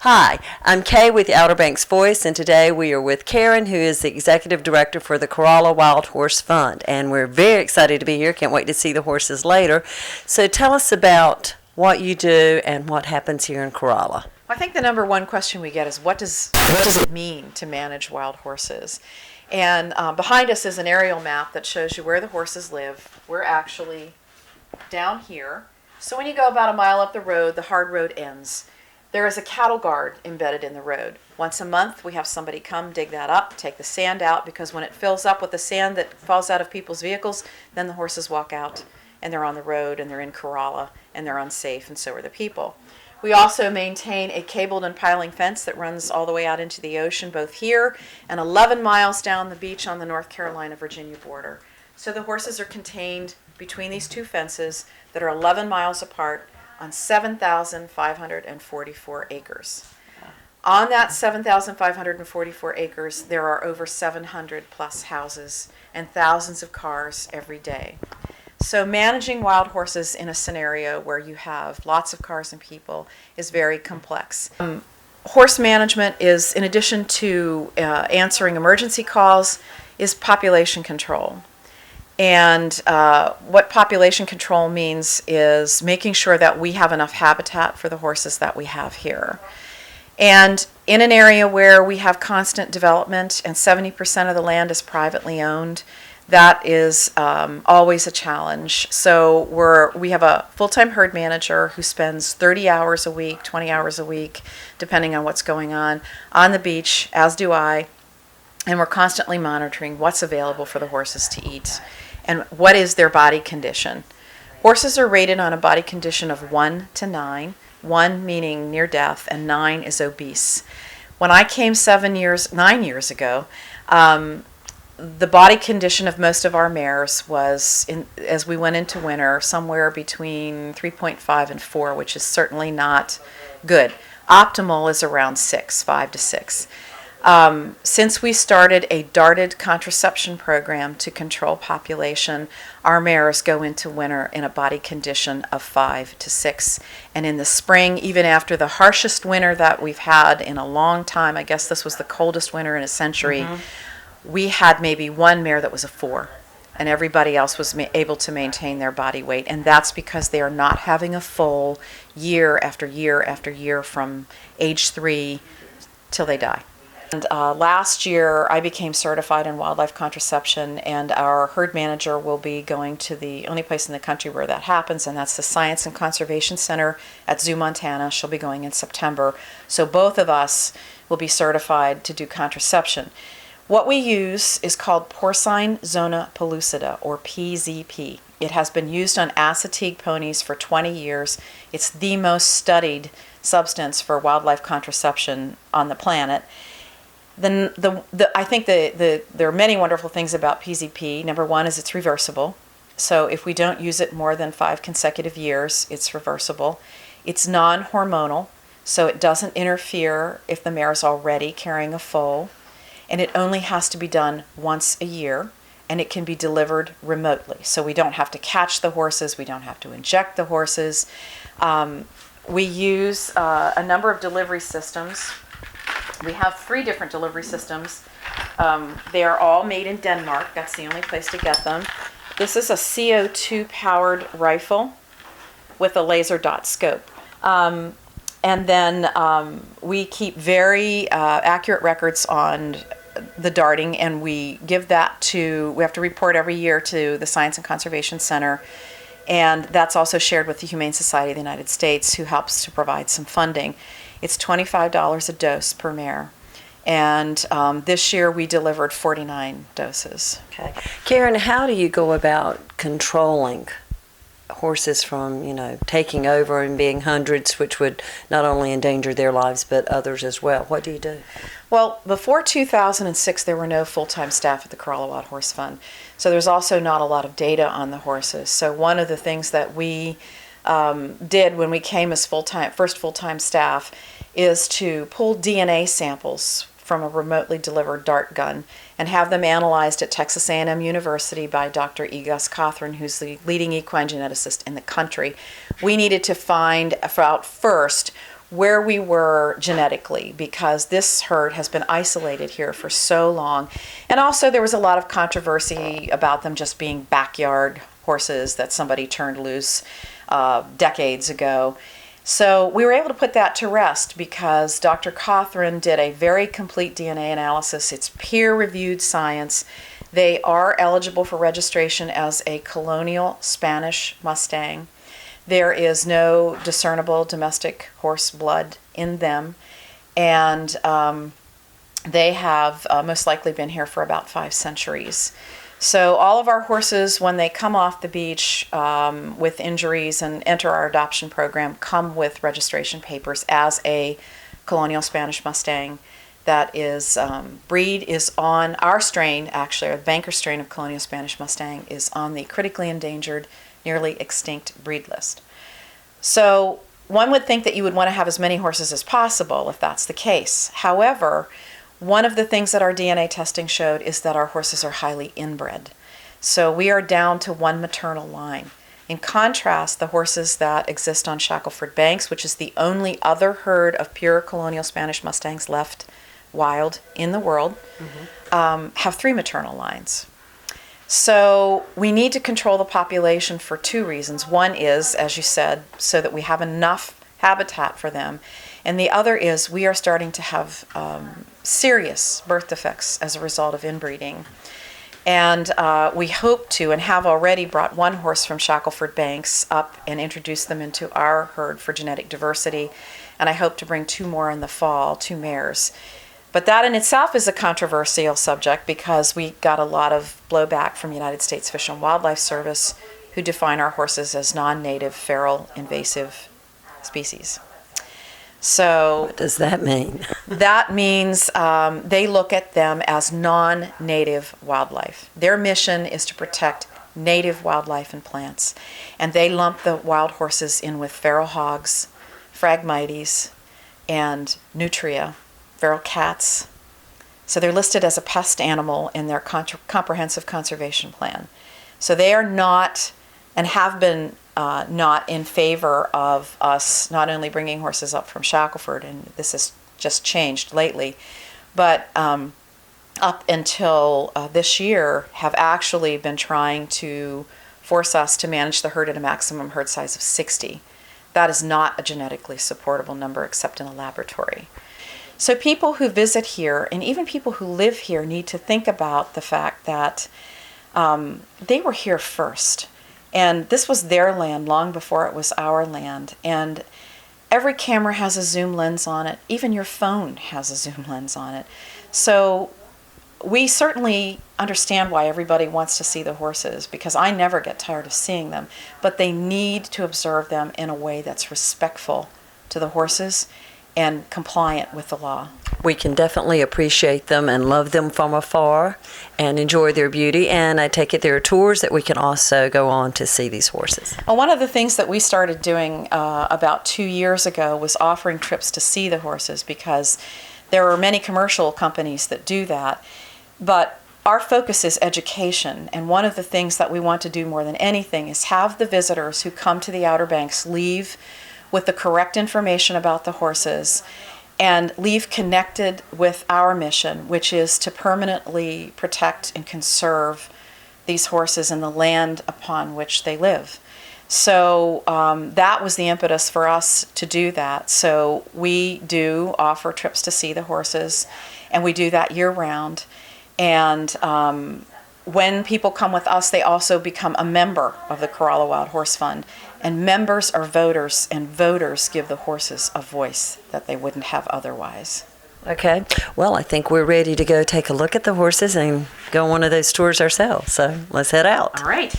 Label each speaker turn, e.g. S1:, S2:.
S1: Hi, I'm Kay with the Outer Banks Voice, and today we are with Karen, who is the Executive Director for the Corolla Wild Horse Fund. And we're very excited to be here. Can't wait to see the horses later. So tell us about what you do and what happens here in Corolla.
S2: I think the number one question we get is what does it mean to manage wild horses? And behind us is an aerial map that shows you where the horses live. We're actually down here. So when you go about a mile up the road, the hard road ends. There is a cattle guard embedded in the road. Once a month, we have somebody come dig that up, take the sand out, because when it fills up with the sand that falls out of people's vehicles, then the horses walk out and they're on the road and they're in Corolla and they're unsafe, and so are the people. We also maintain a cabled and piling fence that runs all the way out into the ocean, both here and 11 miles down the beach on the North Carolina-Virginia border. So the horses are contained between these two fences that are 11 miles apart on 7,544 acres. On that 7,544 acres, there are over 700 plus houses and thousands of cars every day. So managing wild horses in a scenario where you have lots of cars and people is very complex. Horse management is, in addition to answering emergency calls, is population control. And what population control means is making sure that we have enough habitat for the horses that we have here. And in an area where we have constant development and 70% of the land is privately owned, that is always a challenge. So we have a full-time herd manager who spends 30 hours a week, 20 hours a week, depending on what's going on the beach, as do I. And we're constantly monitoring what's available for the horses to eat and what is their body condition. Horses are rated on a body condition of 1 to 9, 1 meaning near death, and 9 is obese. When I came 9 years ago, the body condition of most of our mares was, as we went into winter, somewhere between 3.5 and 4, which is certainly not good. Optimal is around 5 to 6. Since we started a darted contraception program to control population, our mares go into winter in a body condition of 5 to 6. And in the spring, even after the harshest winter that we've had in a long time, I guess this was the coldest winter in a century, we had maybe one mare that was a 4. And everybody else was able to maintain their body weight. And that's because they are not having a foal year after year after year from age 3 till they die. And last year, I became certified in wildlife contraception, and our herd manager will be going to the only place in the country where that happens, and that's the Science and Conservation Center at Zoo, Montana. She'll be going in September. So both of us will be certified to do contraception. What we use is called porcine zona pellucida, or PZP. It has been used on assateague ponies for 20 years. It's the most studied substance for wildlife contraception on the planet. Then I think there are many wonderful things about PZP. Number one is it's reversible. So if we don't use it more than 5 consecutive years, it's reversible. It's non-hormonal, so it doesn't interfere if the mare is already carrying a foal. And it only has to be done once a year, and it can be delivered remotely. So we don't have to catch the horses, we don't have to inject the horses. We use a number of delivery systems. We have 3 different delivery systems. They are all made in Denmark. That's the only place to get them. This is a CO2 powered rifle with a laser dot scope. And then we keep very accurate records on the darting, and we have to report every year to the Science and Conservation Center. And that's also shared with the Humane Society of the United States, who helps to provide some funding. It's $25 a dose per mare. And this year we delivered 49 doses.
S1: Okay. Karen, how do you go about controlling horses from, taking over and being hundreds, which would not only endanger their lives but others as well? What do you do?
S2: Well, before 2006, there were no full-time staff at the Corolla Wild Horse Fund. So there's also not a lot of data on the horses. So one of the things that we did when we came as first full-time staff is to pull DNA samples from a remotely delivered dart gun and have them analyzed at Texas A&M University by Dr. E. Gus Cothran, who's the leading equine geneticist in the country. We needed to find out first where we were genetically, because this herd has been isolated here for so long. And also there was a lot of controversy about them just being backyard horses that somebody turned loose decades ago. So we were able to put that to rest because Dr. Cothran did a very complete DNA analysis. It's peer-reviewed science. They are eligible for registration as a Colonial Spanish Mustang. There is no discernible domestic horse blood in them, and they have most likely been here for about 5 centuries. So all of our horses, when they come off the beach with injuries and enter our adoption program, come with registration papers as a Colonial Spanish Mustang. That is, breed is on our strain, actually, our banker strain of Colonial Spanish Mustang is on the critically endangered, nearly extinct breed list. So one would think that you would want to have as many horses as possible if that's the case. However, one of the things that our DNA testing showed is that our horses are highly inbred. So we are down to 1 maternal line. In contrast, the horses that exist on Shackelford Banks, which is the only other herd of pure Colonial Spanish Mustangs left wild in the world, have 3 maternal lines. So we need to control the population for 2 reasons. One is, as you said, so that we have enough habitat for them. And the other is we are starting to have serious birth defects as a result of inbreeding. And we hope to and have already brought 1 horse from Shackelford Banks up and introduced them into our herd for genetic diversity. And I hope to bring 2 more in the fall, 2 mares. But that in itself is a controversial subject because we got a lot of blowback from United States Fish and Wildlife Service, who define our horses as non-native, feral, invasive species. So
S1: What does that mean?
S2: that means they look at them as non-native wildlife. Their mission is to protect native wildlife and plants. And they lump the wild horses in with feral hogs, Phragmites, and nutria, feral cats. So they're listed as a pest animal in their comprehensive conservation plan. So they are not, and have been not, in favor of us not only bringing horses up from Shackelford, and this has just changed lately, but up until this year have actually been trying to force us to manage the herd at a maximum herd size of 60. That is not a genetically supportable number except in a laboratory. So people who visit here, and even people who live here, need to think about the fact that they were here first. And this was their land long before it was our land. And every camera has a zoom lens on it. Even your phone has a zoom lens on it. So we certainly understand why everybody wants to see the horses, because I never get tired of seeing them. But they need to observe them in a way that's respectful to the horses and compliant with the law.
S1: We can definitely appreciate them and love them from afar and enjoy their beauty. And I take it there are tours that we can also go on to see these horses.
S2: Well, one of the things that we started doing about 2 years ago was offering trips to see the horses, because there are many commercial companies that do that. But our focus is education, and one of the things that we want to do more than anything is have the visitors who come to the Outer Banks leave with the correct information about the horses and leave connected with our mission, which is to permanently protect and conserve these horses and the land upon which they live. So that was the impetus for us to do that. So we do offer trips to see the horses, and we do that year-round. And when people come with us, they also become a member of the Corolla Wild Horse Fund. And members are voters, and voters give the horses a voice that they wouldn't have otherwise.
S1: Okay. Well, I think we're ready to go take a look at the horses and go on one of those tours ourselves. So let's head out.
S2: All right.